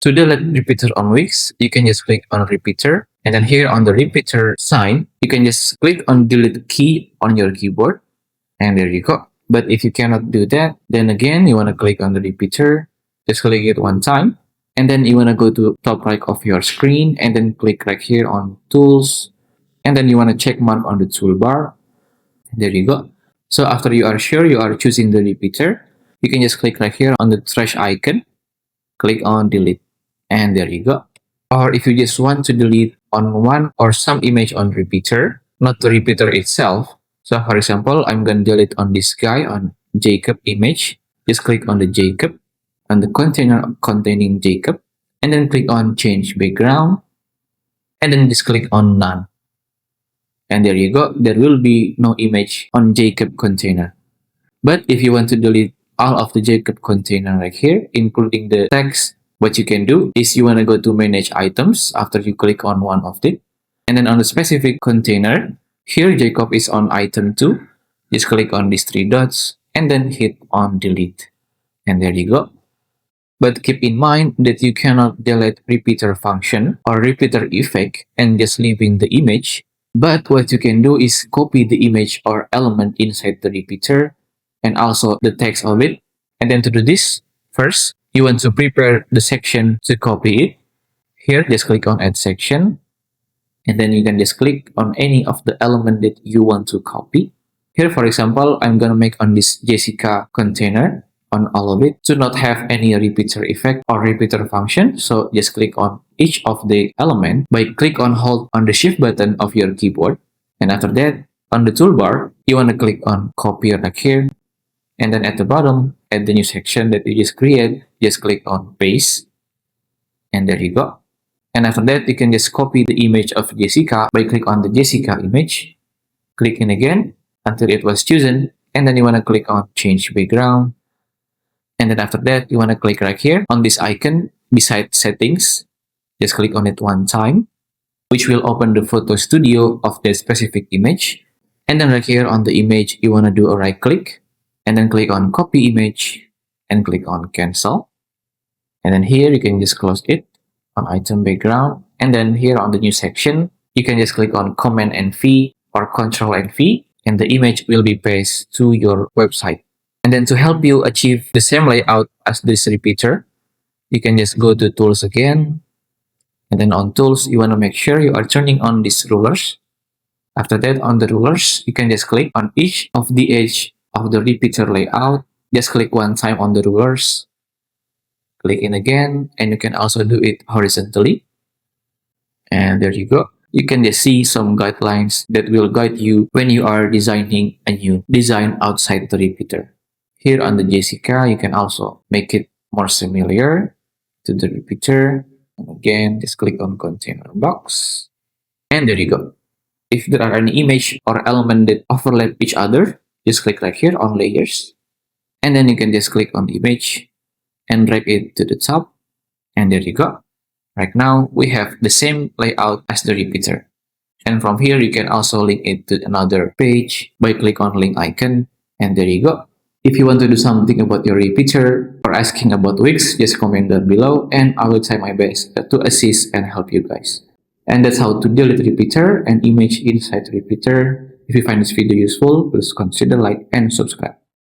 To delete repeater on Wix, you can just click on repeater, and then here on the repeater sign, you can just click on delete key on your keyboard, and there you go. But if you cannot do that, then again, you want to click on the repeater, just click it one time, and then you want to go to top right of your screen, and then click right here on tools, and then you want to check mark on the toolbar. There you go. So after you are sure you are choosing the repeater, you can just click right here on the trash icon, click on delete, and there you go. Or if you just want to delete on one or some image on repeater, not the repeater itself. So for example, I'm going to delete on this guy on Jacob image. Just click on the Jacob, on the container containing Jacob, and then click on change background, and then just click on none. And there you go. There will be no image on Jacob container. But if you want to delete all of the Jacob container right here, including the text, what you can do is you want to go to manage items after you click on one of it. And then on the specific container, here Jacob is on item 2. Just click on these 3 dots and then hit on delete. And there you go. But keep in mind that you cannot delete repeater function or repeater effect and just leaving the image. But what you can do is copy the image or element inside the repeater and also the text of it. And then to do this, first, you want to prepare the section to copy it. Here, just click on add section. And then you can just click on any of the element that you want to copy. Here, for example, I'm going to make on this Jessica container on all of it to not have any repeater effect or repeater function. So just click on each of the element by click on hold on the shift button of your keyboard. And after that, on the toolbar, you want to click on copy right here. And then at the bottom, at the new section that you just create, just click on paste. And there you go. And after that, you can just copy the image of Jessica by click on the Jessica image. Click in again until it was chosen. And then you want to click on change background. And then after that, you want to click right here on this icon beside settings. Just click on it one time, which will open the photo studio of the specific image. And then right here on the image, you want to do a right click and then click on copy image and click on cancel. And then here you can just close it on item background. And then here on the new section, you can just click on command and V or control and V, and the image will be pasted to your website. And then to help you achieve the same layout as this repeater, you can just go to tools again. And then on tools, you want to make sure you are turning on these rulers. After that, on the rulers, you can just click on each of the edge of the repeater layout. Just click one time on the rulers. Click in again, and you can also do it horizontally. And there you go. You can just see some guidelines that will guide you when you are designing a new design outside the repeater. Here on the Jessica, you can also make it more similar to the repeater. And again, just click on container box. And there you go. If there are any image or element that overlap each other, just click right here on layers. And then you can just click on the image and drag it to the top. And there you go. Right now, we have the same layout as the repeater. And from here, you can also link it to another page by click on link icon. And there you go. If you want to do something about your repeater or asking about Wix, just comment down below and I will try my best to assist and help you guys. And that's how to delete repeater and image inside repeater. If you find this video useful, please consider like and subscribe.